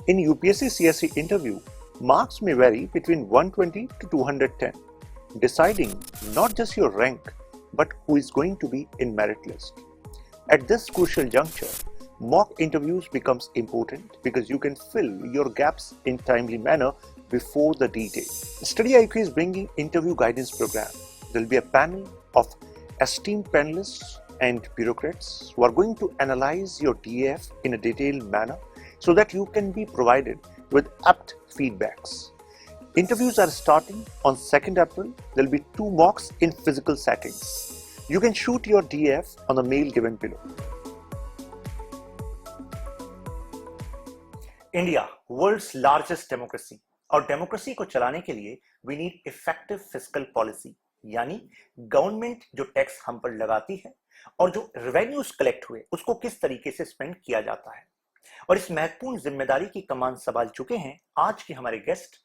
In UPSC CSE interview, marks may vary between 120 to 210, deciding not just your rank, but who is going to be in merit list. At this crucial juncture, mock interviews becomes important because you can fill your gaps in timely manner before the D-Day. StudyIQ is bringing interview guidance program. There will be a panel of esteemed panelists and bureaucrats who are going to analyze your DAF in a detailed manner so that you can be provided with apt feedbacks. Interviews are starting on 2nd April. There will be 2 mocks in physical settings. You can shoot your DAF on the mail given below. India world's largest democracy, और democracy को चलाने के लिए we need effective fiscal policy, यानी government जो tax हम पर लगाती है और जो रेवेन्यूज कलेक्ट हुए उसको किस तरीके से स्पेंड किया जाता है। और इस महत्वपूर्ण जिम्मेदारी की कमान संभाल चुके हैं आज के हमारे guest,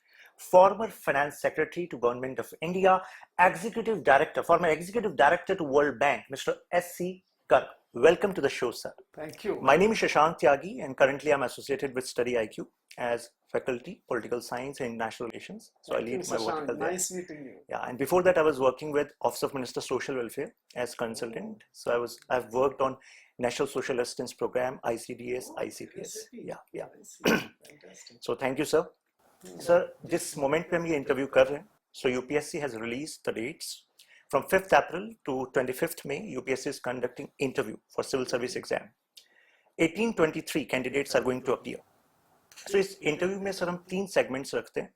former finance secretary to government of India, former executive director to World Bank, mister SC Garg. Welcome to the show, sir. Thank you. My name is Shashank Tyagi, and currently I'm associated with StudyIQ as faculty, political science and international relations. So I lead my vertical there. Nice meeting you. Yeah, and before that I was working with Office of Minister Social Welfare as consultant. So I've worked on National Social Assistance Program, ICDS, ICPS. Yeah. Fantastic. So thank you, sir. Sir, जिस moment पे हम ये interview कर रहे हैं, so UPSC has released the dates. From 5th April to 25th May, UPSC is conducting interview for Civil Service Exam. 1823 candidates are going to appear. So इस interview में sir हम 3 segments रखते हैं।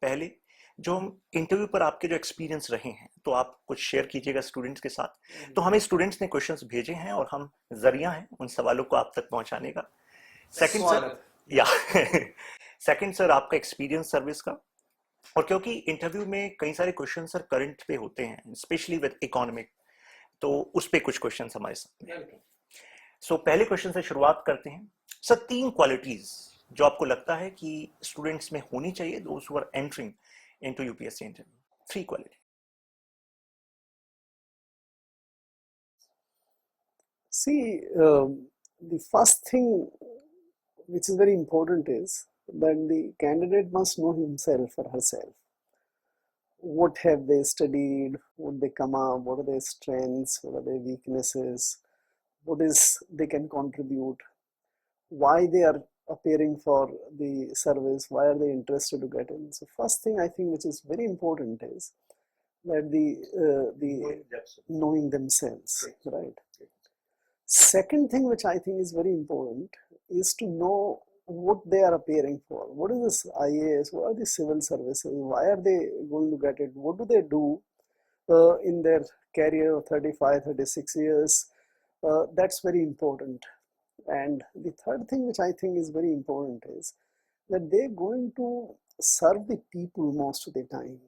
पहले जो हम interview पर आपके जो experience रहे हैं, तो आप कुछ share कीजिएगा students के साथ। तो हमें students ने questions भेजे हैं और हम जरिया हैं उन सवालों को आप तक पहुंचाने का। Second sir आपका experience service का, और क्योंकि इंटरव्यू में कई सारे क्वेश्चन सर करंट पे होते हैं, स्पेशली विद इकोनॉमिक, तो उस पे कुछ क्वेश्चन हमारे साथ में। सो पहले क्वेश्चन से शुरुआत करते हैं सर। 3 क्वालिटीज जो आपको लगता है कि स्टूडेंट्स में होनी चाहिए, those who are entering into UPSC interview, 3 quality. See, the first thing which is very important is that the candidate must know himself or herself. What have they studied? What they come up? What are their strengths? What are their weaknesses? What is they can contribute? Why they are appearing for the service? Why are they interested to get in? So first thing I think which is very important is that the knowing themselves, right? Second thing which I think is very important is to know what they are appearing for. What is this IAS? What are the civil services? Why are they going to get it? What do they do in their career of 35, 36 years? That's very important. And the third thing which I think is very important is that they're going to serve the people most of the time.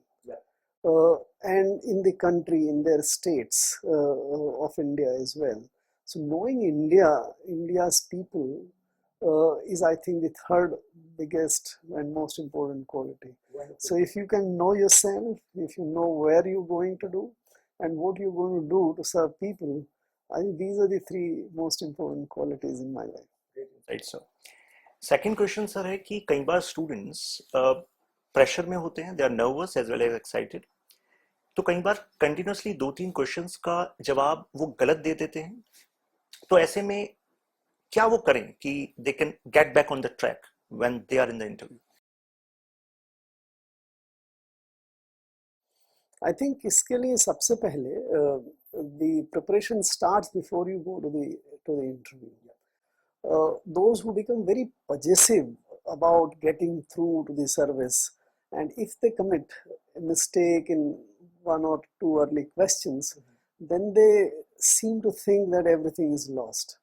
And in the country, in their states of India as well. So knowing India's people is, I think, the third biggest and most important quality. So if you can know yourself, if you know where you're going to do and what you're going to do to serve people, I think these are the 3 most important qualities in my life. Right, sir. Second question sir है कि कई बार students pressure में होते हैं, they are nervous as well as excited, तो कई बार continuously 2-3 questions का जवाब वो गलत दे देते हैं, तो ऐसे में क्या वो करें कि they can get back on the track when they are in the interview? I think इसके लिए सबसे पहले the preparation starts before you go to the interview. Those who become very possessive about getting through to the service, and if they commit a mistake in 1 or 2 early questions, then they seem to think that everything is lost,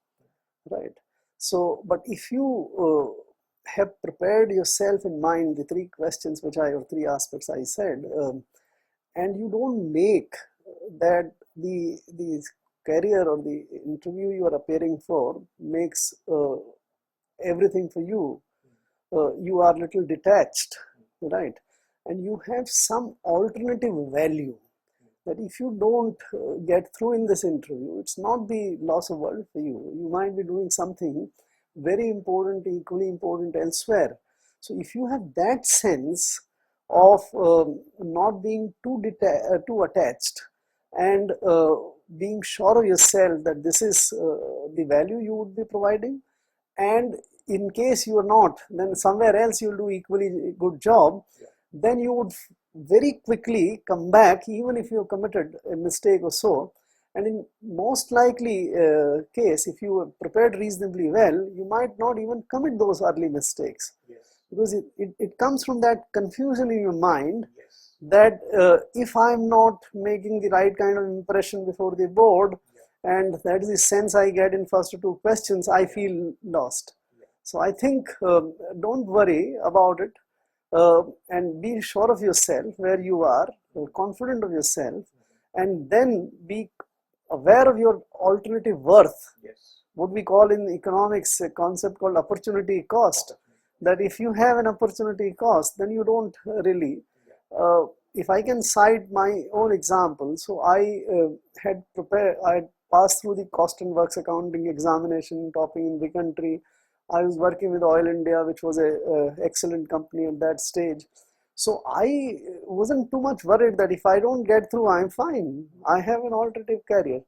right? So, but if you have prepared yourself in mind the 3 questions or 3 aspects I said, and you don't make that the career or the interview you are appearing for makes everything for you, you are little detached, right? And you have some alternative value that if you don't get through in this interview, it's not the loss of world for you. You might be doing something very important, equally important elsewhere. So if you have that sense of not being too attached, and being sure of yourself that this is the value you would be providing, and in case you are not, then somewhere else you'll do equally good job, then you would very quickly come back, even if you have committed a mistake or so. And in most likely case, if you are prepared reasonably well, you might not even commit those early mistakes. Because it comes from that confusion in your mind that if I'm not making the right kind of impression before the board, and that is the sense I get in first two questions, I feel lost. So I think don't worry about it, and be sure of yourself where you are, confident of yourself, and then be aware of your alternative worth. What we call in economics a concept called opportunity cost. That if you have an opportunity cost, then you don't really. If I can cite my own example, so I had passed through the cost and works accounting examination, topping in the country. I was working with Oil India, which was a excellent company at that stage. So I wasn't too much worried that if I don't get through, I'm fine. I have an alternative career.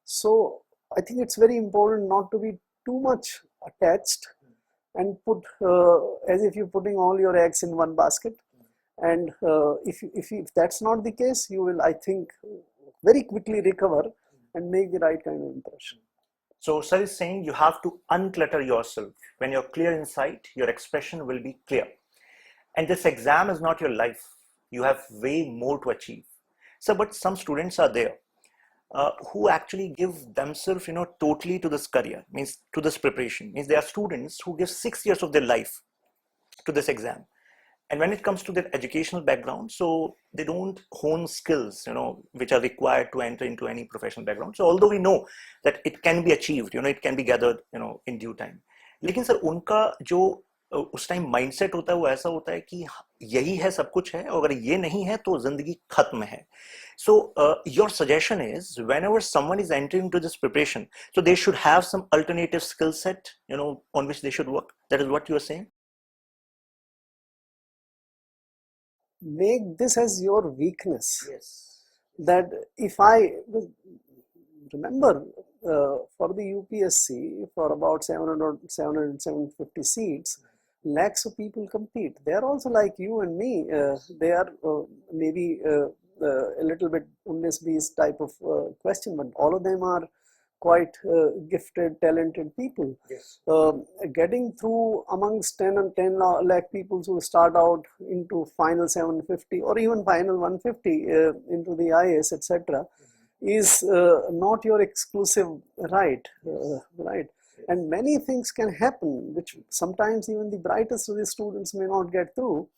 So I think it's very important not to be too much attached and put as if you're putting all your eggs in one basket. And if that's not the case, you will, I think, very quickly recover and make the right kind of impression. So sir is saying you have to unclutter yourself. When you're clear inside, your expression will be clear. And this exam is not your life. You have way more to achieve. So, but some students are there who actually give themselves, totally to this career, means to this preparation. Means there are students who give 6 years of their life to this exam. And when it comes to their educational background, so they don't hone skills, which are required to enter into any professional background. So although we know that it can be achieved, it can be gathered, in due time. लेकिन sir उनका जो उस time mindset होता है वो ऐसा होता है कि यही है सब कुछ है, और अगर ये नहीं है तो जिंदगी खत्म है. So your suggestion is whenever someone is entering into this preparation, so they should have some alternative skill set, on which they should work. That is what you are saying? Make this as your weakness. That if I remember for the UPSC, for about 750 seats, lakhs of people compete. They are also like you and me. They are maybe a little bit 19-20 type of question, but all of them are quite gifted, talented people. Getting through amongst 10 lakh people who start out into final 750 or even final 150 into the IAS, etc., is not your exclusive right, right? And many things can happen, which sometimes even the brightest of the students may not get through.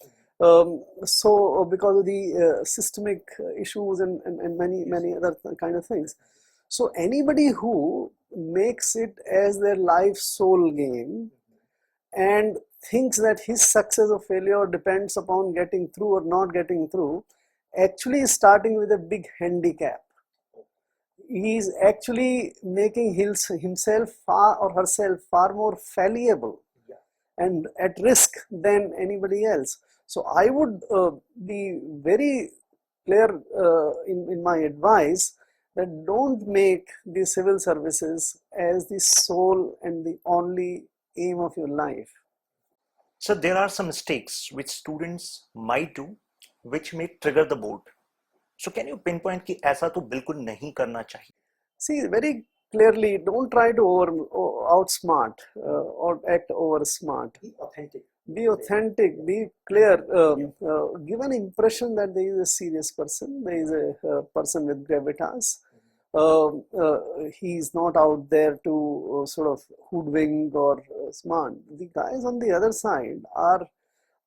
So because of the systemic issues and many other kind of things. So anybody who makes it as their life soul game and thinks that his success or failure depends upon getting through or not getting through, actually is starting with a big handicap. He is actually making himself or herself far more fallible and at risk than anybody else. So I would be very clear in my advice that don't make the civil services as the sole and the only aim of your life. So there are some mistakes which students might do which may trigger the board. So can you pinpoint कि ऐसा तो बिल्कुल नहीं करना चाहिए? See, very clearly, don't try to outsmart or act over smart. Be authentic. Be authentic, be clear, give an impression that there is a serious person, there is a person with gravitas. He is not out there to sort of hoodwink or smart. The guys on the other side are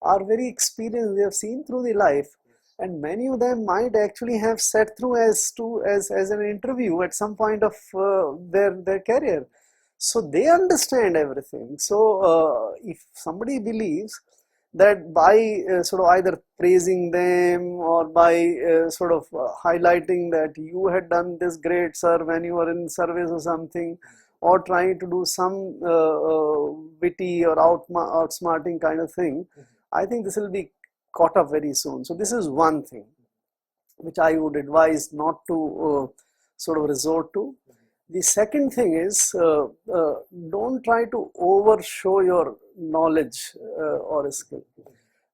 very experienced. They have seen through the life, and many of them might actually have sat through as an interview at some point of their career. So they understand everything. So if somebody believes that by sort of either praising them or by sort of highlighting that you had done this great, sir, when you were in service or something, or trying to do some witty or outsmarting kind of thing, I think this will be caught up very soon. So this is one thing which I would advise not to sort of resort to. The second thing is, don't try to overshow your knowledge or a skill,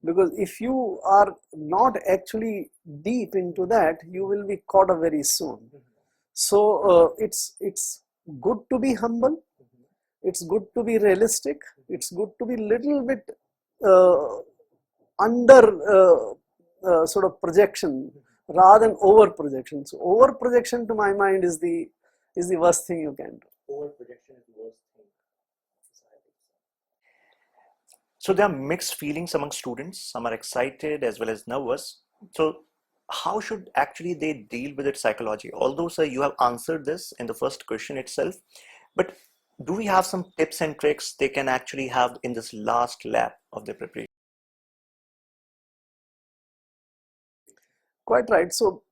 because if you are not actually deep into that, you will be caught up very soon. So it's good to be humble, it's good to be realistic, it's good to be little bit under sort of projection rather than over projection. So over projection, to my mind, is the worst thing you can do. Over projection is the worst thing. So there are mixed feelings among students. Some are excited as well as nervous. So how should actually they deal with it psychology? Although, sir, you have answered this in the first question itself, but do we have some tips and tricks they can actually have in this last lap of their preparation? Quite right. So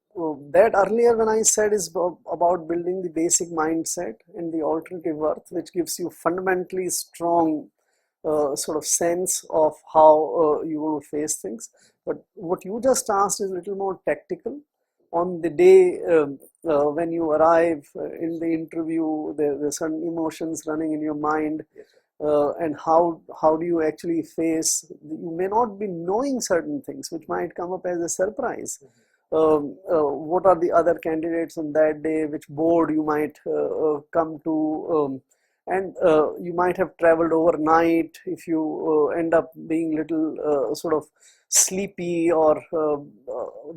that earlier when I said is about building the basic mindset and the alternative worth, which gives you fundamentally strong sort of sense of how you want to face things. But what you just asked is a little more tactical. On the day when you arrive in the interview, there are certain emotions running in your mind. And how do you actually face, you may not be knowing certain things which might come up as a surprise. What are the other candidates on that day, which board you might come to, and you might have traveled overnight if you end up being little sort of sleepy or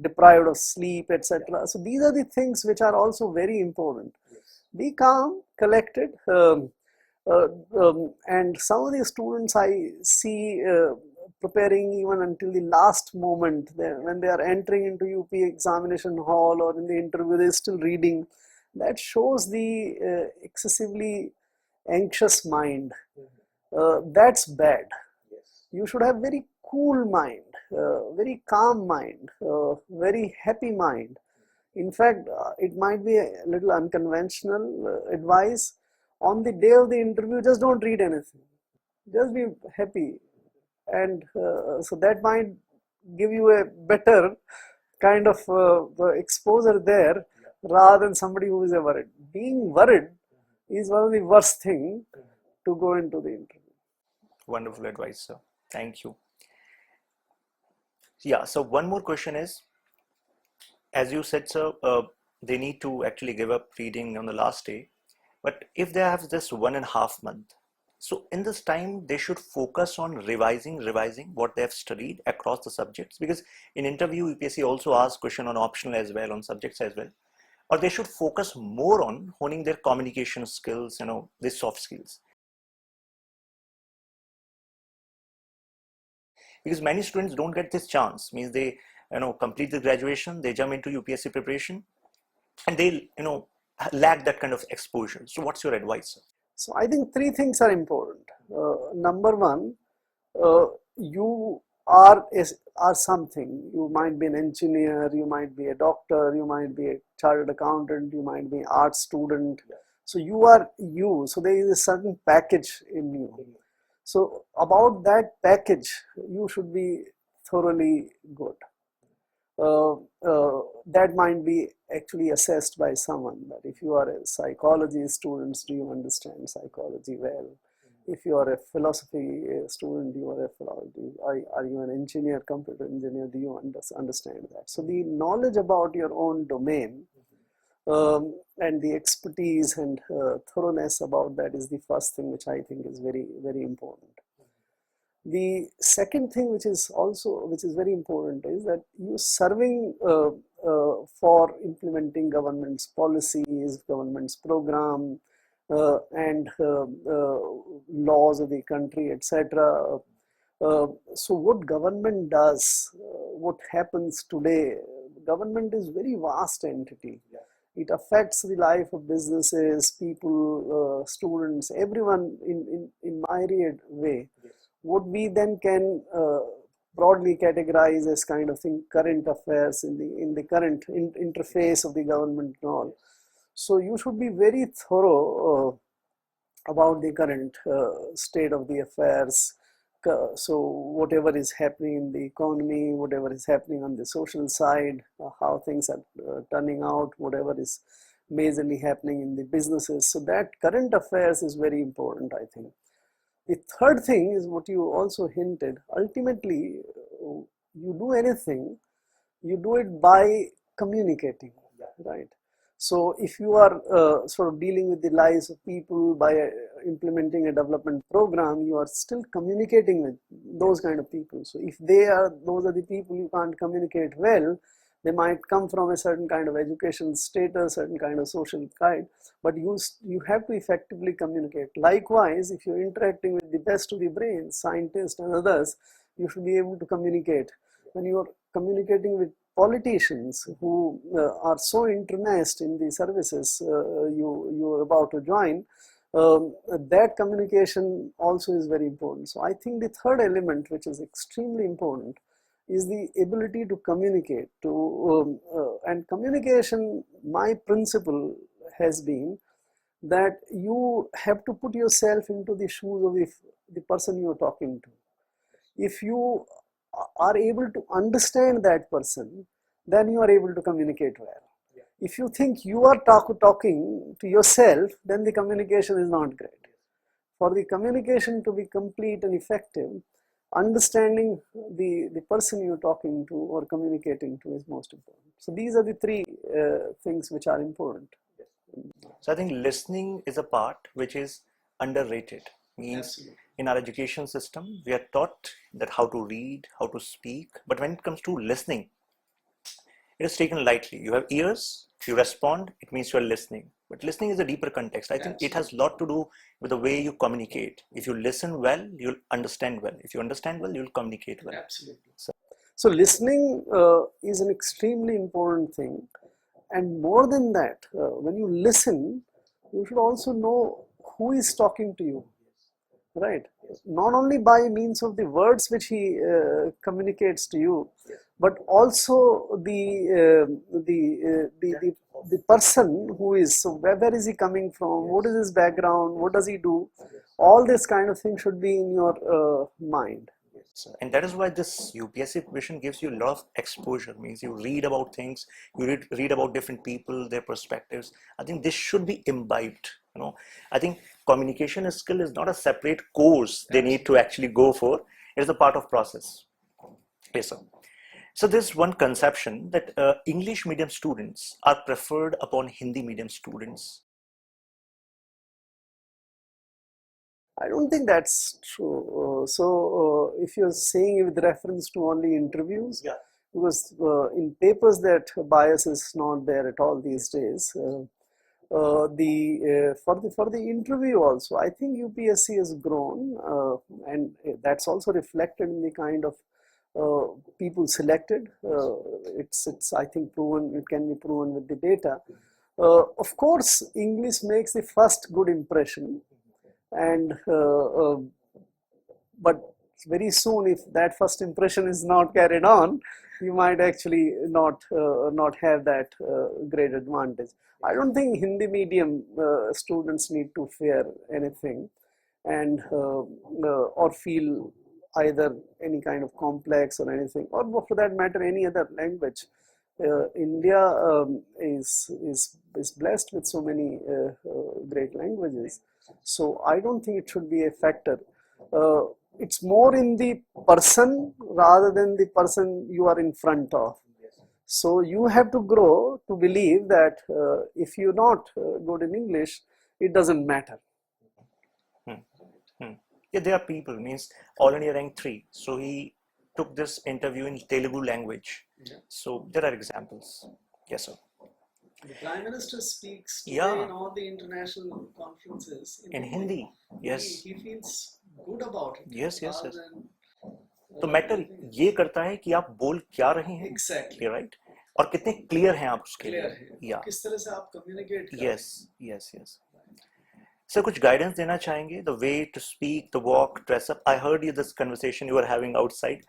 deprived of sleep, etc. So these are the things which are also very important. Be calm, collected, and some of the students I see preparing even until the last moment, when they are entering into UP examination hall or in the interview, they're still reading. That shows the excessively anxious mind. That's bad. You should have very cool mind, very calm mind, very happy mind. In fact, it might be a little unconventional advice. On the day of the interview, just don't read anything. Just be happy. And so that might give you a better kind of exposure there rather than somebody who is worried. Being worried is one of the worst things to go into the interview. Wonderful advice, sir. Thank you. Yeah, so one more question is, as you said, sir, they need to actually give up reading on the last day. But if they have this 1.5 months, so in this time, they should focus on revising what they have studied across the subjects, because in interview, UPSC also asks question on optional as well, on subjects as well. Or they should focus more on honing their communication skills, the soft skills. Because many students don't get this chance, means they, complete the graduation, they jump into UPSC preparation, and they, lack that kind of exposure. So what's your advice, sir? So I think three things are important. Number one, you are something. You might be an engineer, you might be a doctor, you might be a chartered accountant, you might be an art student. So you are you. So there is a certain package in you. So about that package, you should be thoroughly good. That might be actually assessed by someone, that if you are a psychology student, do you understand psychology well? If you are a philosophy student, you are a philosophy. Are you an engineer, computer engineer? Do you understand that? So the knowledge about your own domain and the expertise and thoroughness about that is the first thing which I think is very, very important. The second thing which is very important is that you serving for implementing government's policies, government's program, and laws of the country, etc. So what government does, what happens today, government is very vast entity. It affects the life of businesses, people, students, everyone in myriad way. What we then can broadly categorize as kind of thing, current affairs in the current interface of the government and all. So you should be very thorough about the current state of the affairs. So whatever is happening in the economy, whatever is happening on the social side, how things are turning out, whatever is majorly happening in the businesses. So that current affairs is very important, I think. The third thing is what you also hinted. Ultimately, you do anything, you do it by communicating, right? So if you are sort of dealing with the lives of people by implementing a development program, you are still communicating with those kind of people. So if those are the people you can't communicate well, they might come from a certain kind of education status, certain kind of social kind, but you have to effectively communicate. Likewise, if you're interacting with the best of the brains, scientists and others, you should be able to communicate. When you're communicating with politicians who are so enmeshed in the services you're about to join, that communication also is very important. So I think the third element, which is extremely important, is the ability to communicate. And communication, my principle has been that you have to put yourself into the shoes of the person you're talking to. If you are able to understand that person, then you are able to communicate well. Yeah. If you think you are talking to yourself, then the communication is not great. For the communication to be complete and effective, understanding the person you're talking to or communicating to is most important. So these are the three things which are important. So I think listening is a part which is underrated. Means absolutely. In our education system, we are taught that how to read, how to speak, but when it comes to listening, it is taken lightly. You have ears, if you respond, it means you are listening. But listening is a deeper context. I think it has a lot to do with the way you communicate. If you listen well, you'll understand well. If you understand well, you'll communicate well. Absolutely. So listening is an extremely important thing. And more than that, when you listen, you should also know who is talking to you, right? Not only by means of the words which he communicates to you, but also the person who is. So where is he coming from? What is his background? What does he do? All this kind of thing should be in your mind. And that is why this UPSC vision gives you a lot of exposure. Means you read about things, you read about different people, their perspectives. I think this should be imbibed. I think communication skill is not a separate course they need to actually go for. It is a part of process. Yes, sir. So there's one conception that English medium students are preferred upon Hindi medium students. I don't think that's true. If you're saying with reference to only interviews, because in papers that bias is not there at all these days. For the interview also, I think UPSC has grown, and that's also reflected in the kind of people selected. It's I think proven. It can be proven with the data. Of course, English makes the first good impression. And but very soon, if that first impression is not carried on, you might actually not have that great advantage. I don't think Hindi medium students need to fear anything, and or feel either any kind of complex or anything, or for that matter any other language. India is blessed with so many great languages. So I don't think it should be a factor. It's more in the person rather than the person you are in front of. So you have to grow to believe that if you're not good in English, it doesn't matter. Yeah, there are people, means all India rank 3. So he took this interview in Telugu language. So there are examples. Yes, sir. The Prime Minister speaks today in all the international conferences in Hindi. Yes. He feels good about it. Yes. तो matter ये करता है कि आप बोल क्या रहे हैं, exactly, right? और कितने क्लियर हैं आप उसके लिए, किस तरह से आप कम्युनिकेट yes. सर कुछ गाइडेंस देना चाहेंगे, the way to speak, the walk, dress up? I heard you this conversation you were having outside.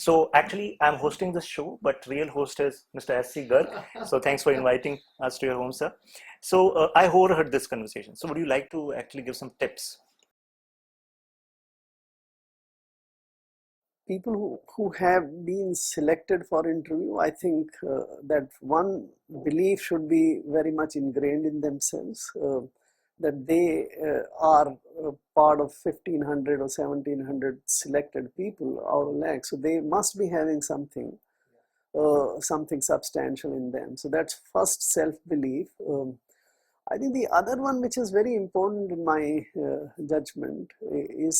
So actually I'm hosting this show, but real host is Mr. SC Garg. So thanks for inviting us to your home, sir. So I overheard this conversation. So would you like to actually give some tips? People who have been selected for interview, I think that one belief should be very much ingrained in themselves, that they are part of 1500 or 1700 selected people out of lakh. So they must be having something substantial in them. So that's first self-belief. I think the other one, which is very important in my judgment, is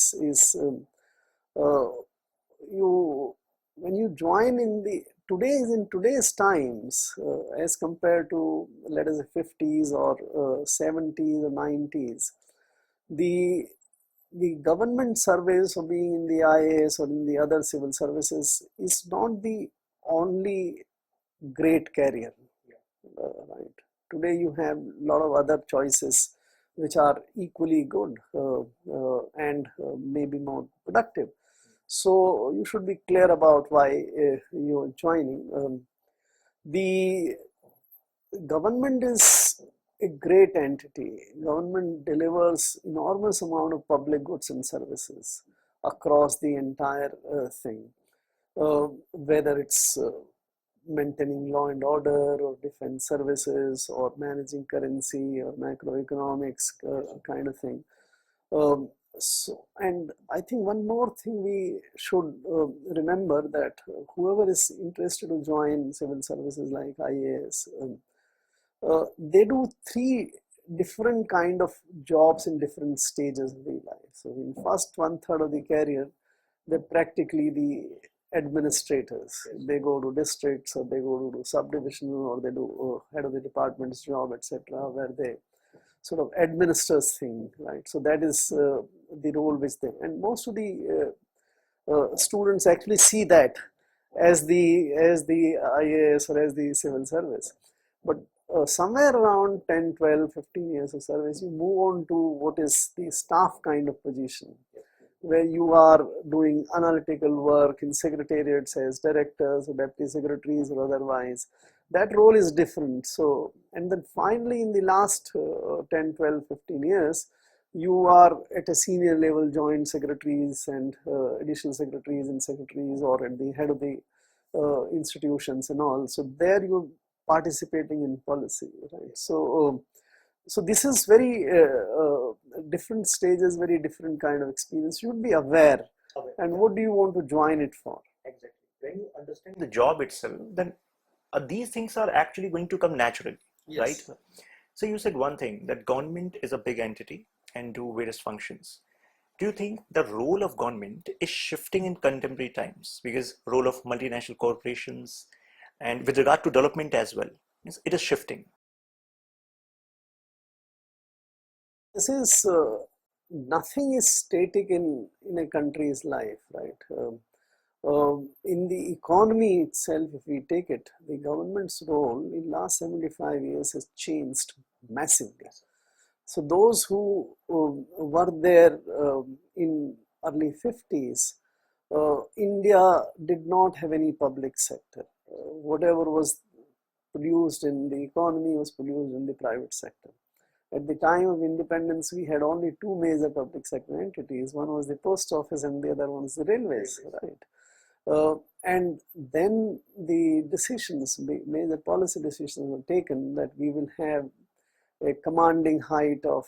when you join in today's times, as compared to, let us say, 50s or 70s or 90s, the government service or being in the IAS or in the other civil services is not the only great career, right? Today you have a lot of other choices which are equally good and maybe more productive. So you should be clear about why you're joining. The government is a great entity. Government delivers enormous amount of public goods and services across the entire thing, whether it's maintaining law and order or defense services or managing currency or macroeconomics kind of thing. And I think one more thing we should remember, that whoever is interested to join civil services like IAS, they do 3 different kind of jobs in different stages of their life. So in first 1/3 of the career, they're practically the administrators. They go to districts, or they go to subdivisional, or they do head of the department's job, etc., where they sort of administers thing, right? So that is the role which they, and most of the students actually see that as the IAS or as the civil service. But somewhere around 10, 12, 15 years of service, you move on to what is the staff kind of position, where you are doing analytical work in secretariats as directors or deputy secretaries or otherwise. That role is different. So, and then finally in the last 10, 12, 15 years, you are at a senior level, joint secretaries and additional secretaries and secretaries, or at the head of the institutions and all. So there you're participating in policy, right? So this is very different stages, very different kind of experience. You should be aware. And what do you want to join it for? Exactly. When you understand the job itself, then these things are actually going to come naturally, Yes. right? So you said one thing, that government is a big entity and do various functions. Do you think the role of government is shifting in contemporary times? Because role of multinational corporations and with regard to development as well, it is shifting. This is nothing is static in a country's life, right? In the economy itself, if we take it, the government's role in last 75 years has changed massively. So those who were there in early 50s, India did not have any public sector. Whatever was produced in the economy was produced in the private sector. At the time of independence, we had only 2 major public sector entities. One was the post office and the other one was the railways, right? And then the decisions, major policy decisions were taken that we will have a commanding height of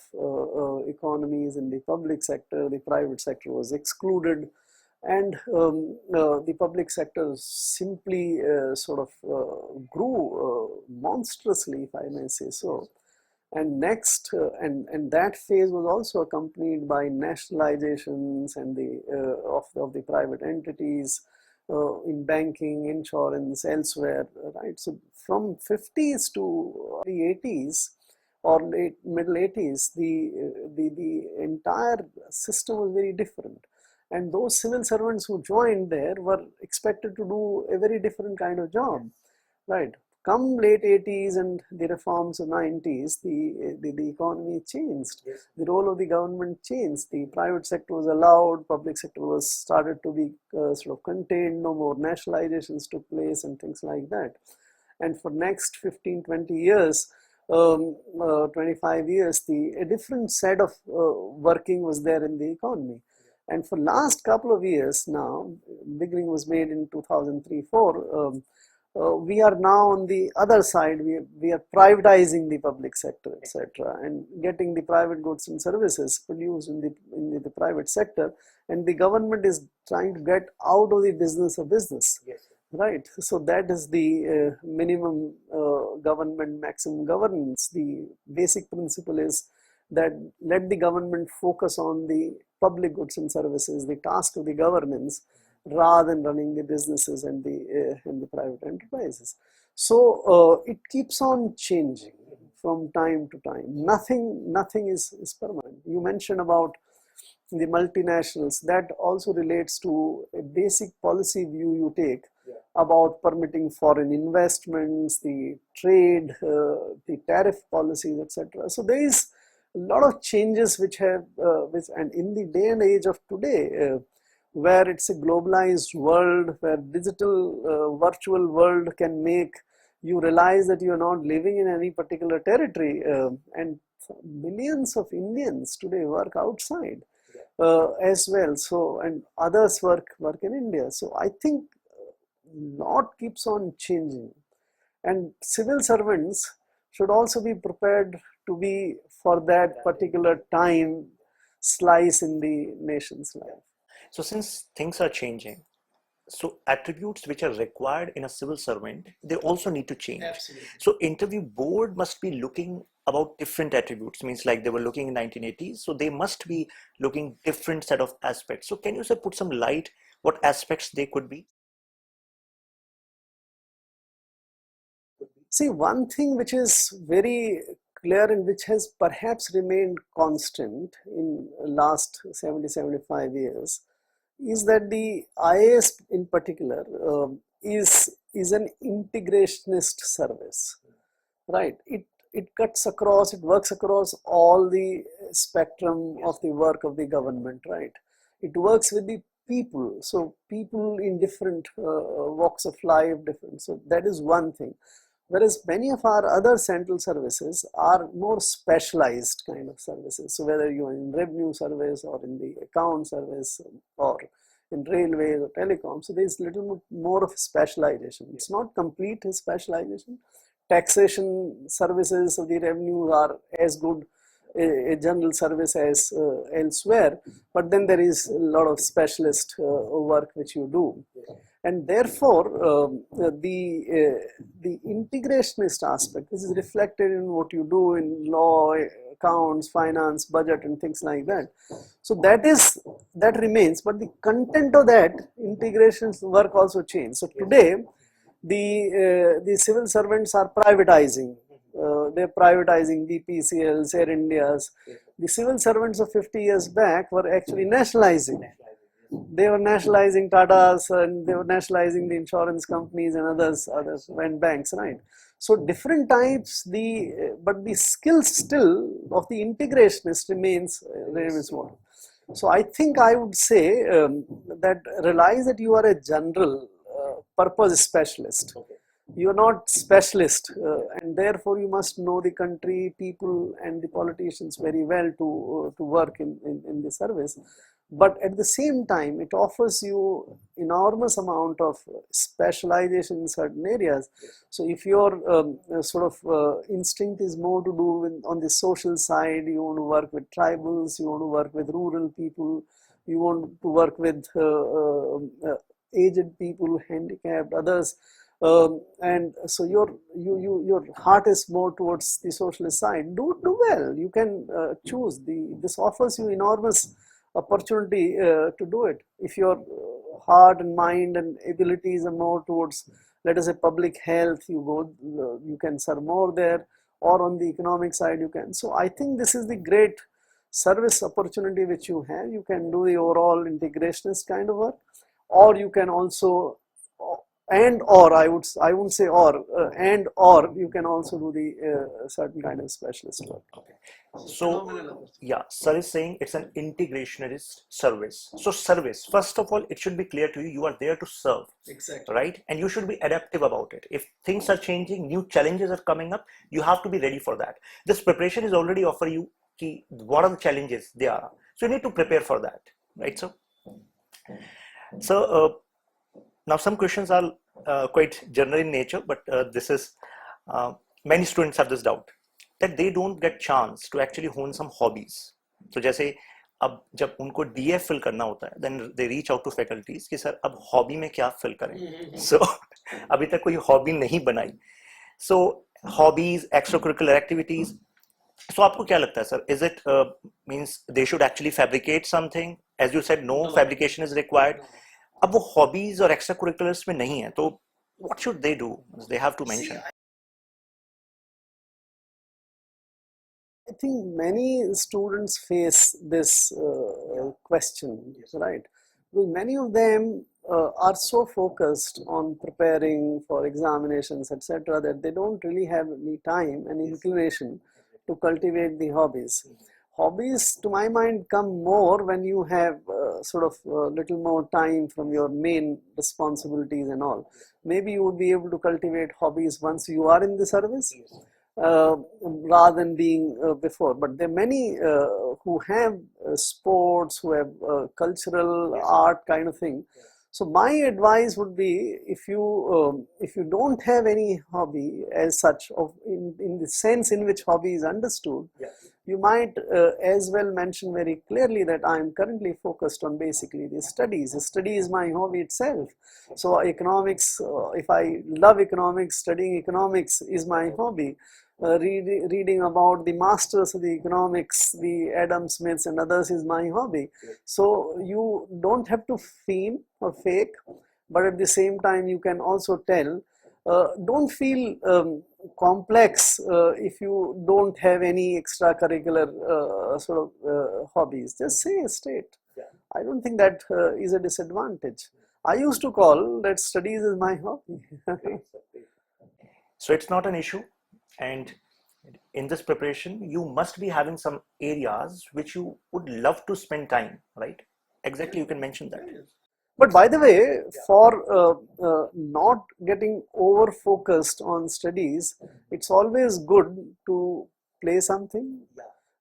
economies in the public sector. The private sector was excluded, and the public sector simply sort of grew monstrously, if I may say so. And next, and that phase was also accompanied by nationalizations and the of the private entities in banking, insurance, elsewhere, right? So from 50s to the 80s or middle 80s, the entire system was very different. And those civil servants who joined there were expected to do a very different kind of job, right? come late 80s and the reforms of 90s, the economy changed. Yes. The role of the government changed. The private sector was allowed, public sector was started to be sort of contained, no more nationalizations took place and things like that. And for next 15-20 years, 25 years, a different set of working was there in the economy. And for last couple of years now, beginning was made in 2003-4, we are now on the other side. We are privatizing the public sector, etc., and getting the private goods and services produced in the private sector, and the government is trying to get out of the business of business. Yes. Right. So that is the minimum government, maximum governance. The basic principle is that let the government focus on the public goods and services, the task of the governance, rather than running the businesses and the private enterprises. So it keeps on changing from time to time. Nothing is permanent. You mentioned about the multinationals. That also relates to a basic policy view you take about permitting foreign investments, the trade, the tariff policies, etc. So there is a lot of changes which have, and in the day and age of today, where it's a globalized world, where digital virtual world can make you realize that you're not living in any particular territory, and millions of Indians today work outside as well. So, and others work in India. So I think lot keeps on changing, and civil servants should also be prepared to be for that particular time slice in the nation's life. So since things are changing, so attributes which are required in a civil servant, they also need to change. Absolutely. So interview board must be looking about different attributes, means like they were looking in 1980s, so they must be looking different set of aspects. So can you say put some light what aspects they could be? See, one thing which is very clear and which has perhaps remained constant in last 70-75 years is that the IAS in particular is an integrationist service, right? It cuts across, it works across all the spectrum of the work of the government, right? It works with the people, so people in different walks of life, different. So that is one thing. Whereas many of our other central services are more specialized kind of services. So whether you're in revenue service or in the account service or in railways or telecom, so there's little more of specialization. It's not complete specialization. Taxation services of the revenue are as good a general service as elsewhere, but then there is a lot of specialist work which you do. And therefore, the integrationist aspect, this is reflected in what you do in law, accounts, finance, budget, and things like that. So that remains, but the content of that integration work also changed. So today, the civil servants are privatizing. They're privatizing BPCLs, Air Indias. The civil servants of 50 years back were actually nationalizing. They were nationalizing Tatas and they were nationalizing the insurance companies and others and banks, right? So different types, but the skills still of the integrationist remains more. So I think I would say that realize that you are a general purpose specialist. You are not specialist, and therefore you must know the country, people, and the politicians very well to work in the service. But at the same time, it offers you enormous amount of specialization in certain areas. So if your instinct is more to do with on the social side, you want to work with tribals, you want to work with rural people, you want to work with aged people, handicapped, others. And so your heart is more towards the socialist side. Do well. You can choose. This offers you enormous opportunity to do it. If your heart and mind and abilities are more towards, let us say, public health, you can serve more there, or on the economic side you can. So I think this is the great service opportunity which you have. You can do the overall integrationist kind of work, or you can also and or I wouldn't say or and or you can also do the certain kind of specialist work. So, yeah, sir is saying it's an integrationist service. So, service, first of all, it should be clear to you, you are there to serve. Exactly. Right? And you should be adaptive about it. If things are changing, new challenges are coming up, you have to be ready for that. This preparation is already offer you what are the challenges they are. So, you need to prepare for that. Right, sir? So, now some questions are quite general in nature, but this is many students have this doubt that they don't get chance to actually hone some hobbies. So जैसे अब जब उनको DF fill करना होता है, then they reach out to faculties कि sir अब hobby में क्या fill करें? So अभी तक कोई hobby नहीं बनाई. So hobbies, extracurricular activities. So आपको क्या लगता है sir? Is it means they should actually fabricate something? As you said, no fabrication is required. अब वो hobbies और extracurriculars में नहीं है, तो what should they do? They have to mention. I think many students face this question, right? Because many of them are so focused on preparing for examinations, etc., that they don't really have any time and inclination to cultivate the hobbies. Hobbies, to my mind, come more when you have sort of little more time from your main responsibilities and all. Maybe you would be able to cultivate hobbies once you are in the service. Rather than being before, but there are many who have sports, who have cultural art kind of thing. So my advice would be, if you don't have any hobby as such, in the sense in which hobby is understood, you might as well mention very clearly that I am currently focused on basically the studies. Study is my hobby itself. So economics, if I love economics, studying economics is my hobby. Reading about the masters of the economics, the Adam Smiths and others, is my hobby. So you don't have to feign or fake, but at the same time you can also tell. Don't feel complex if you don't have any extracurricular sort of hobbies. Just say straight. I don't think that is a disadvantage. I used to call that studies is my hobby. So it's not an issue. And in this preparation, you must be having some areas which you would love to spend time, right? Exactly, you can mention that. But by the way, for not getting over focused on studies, it's always good to play something.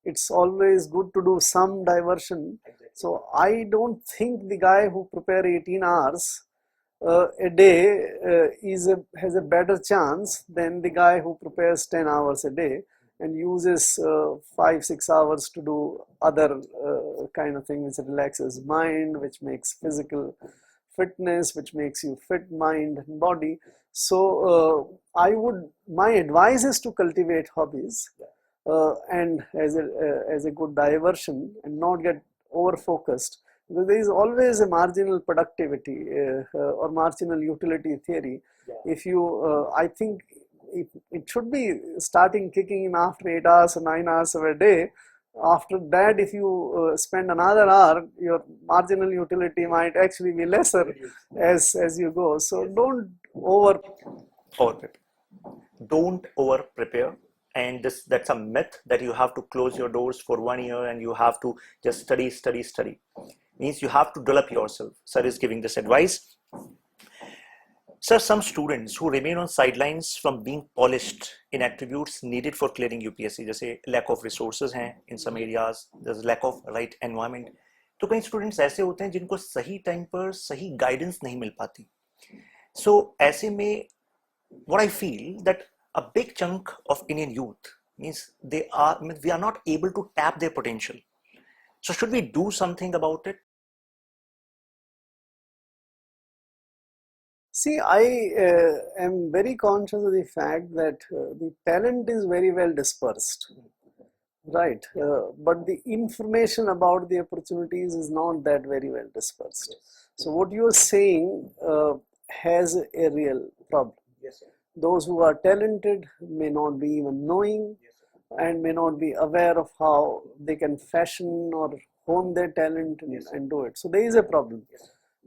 It's always good to do some diversion. So I don't think the guy who prepare 18 hours a day has a better chance than the guy who prepares 10 hours a day and uses 5-6 hours to do other kind of thing which relaxes mind, which makes physical fitness, which makes you fit mind and body. So my advice is to cultivate hobbies and as a good diversion and not get over focused. Because there is always a marginal productivity or marginal utility theory. If you, I think it should be starting kicking in after 8 hours or 9 hours of a day. After that, if you spend another hour, your marginal utility might actually be lesser as you go. So don't over prepare. Don't over prepare. And that's a myth that you have to close your doors for 1 year and you have to just study. Means you have to develop yourself. Sir is giving this advice. Sir, some students who remain on sidelines from being polished in attributes needed for clearing UPSC, जैसे lack of resources हैं in some areas, there's lack of right environment. तो कई students ऐसे होते हैं जिनको सही time पर सही guidance नहीं मिल पाती. So ऐसे में, what I feel that a big chunk of Indian youth means we are not able to tap their potential. So should we do something about it? See, I am very conscious of the fact that the talent is very well dispersed, right? But the information about the opportunities is not that very well dispersed. So what you are saying has a real problem. Those who are talented may not be even knowing and may not be aware of how they can fashion or hone their talent and do it. So there is a problem.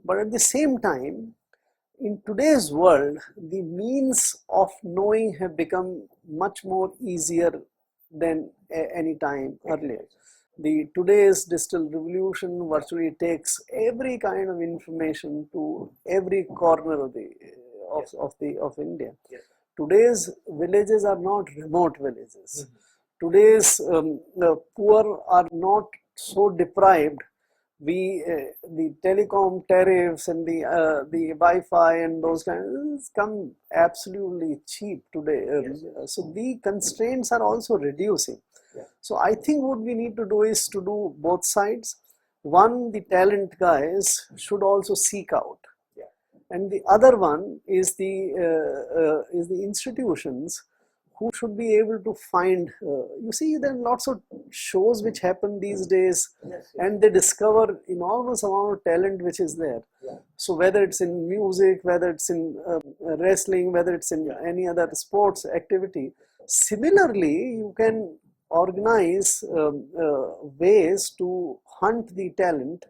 But at the same time, in today's world, the means of knowing have become much more easier than any time earlier. The today's digital revolution virtually takes every kind of information to every corner of India. Today's villages are not remote villages. Today's poor are not so deprived. The telecom tariffs and the Wi-Fi and those kinds come absolutely cheap today. So the constraints are also reducing. So I think what we need to do is to do both sides. One, the talent guys should also seek out, and the other one is the institutions who should be able to find. You see, there are lots of shows which happen these days, and they discover enormous amount of talent which is there. So whether it's in music, whether it's in wrestling, whether it's in any other sports activity, similarly you can organize ways to hunt the talent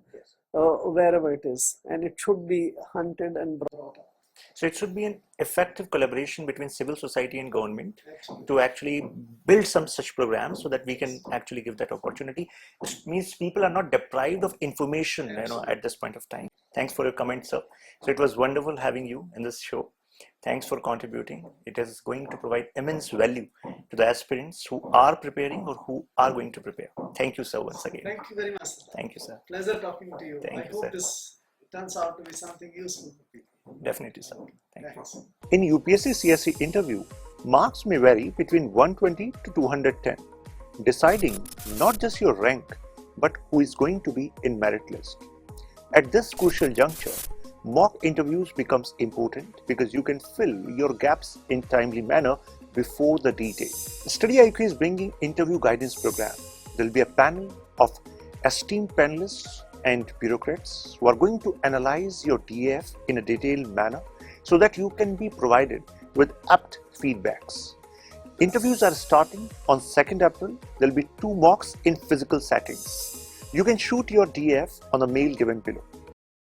wherever it is, and it should be hunted and brought up. So it should be an effective collaboration between civil society and government to actually build some such programs so that we can actually give that opportunity. This means people are not deprived of information, at this point of time. Thanks for your comments, sir. So it was wonderful having you in this show. Thanks for contributing. It is going to provide immense value to the aspirants who are preparing or who are going to prepare. Thank you, sir, once again. Thank you very much, sir. Thank you, sir. Pleasure talking to you. Thank I you, hope sir. this turns out to be something useful for people. Definitely, sir. Thank you. Thanks. In UPSC CSE interview, marks may vary between 120 to 210, deciding not just your rank, but who is going to be in merit list. At this crucial juncture, mock interviews becomes important because you can fill your gaps in timely manner before the D-Day. StudyIQ is bringing interview guidance program. There will be a panel of esteemed panelists and bureaucrats who are going to analyze your DAF in a detailed manner so that you can be provided with apt feedbacks. Interviews are starting on 2nd April. There will be 2 mocks in physical settings. You can shoot your DAF on the mail given below.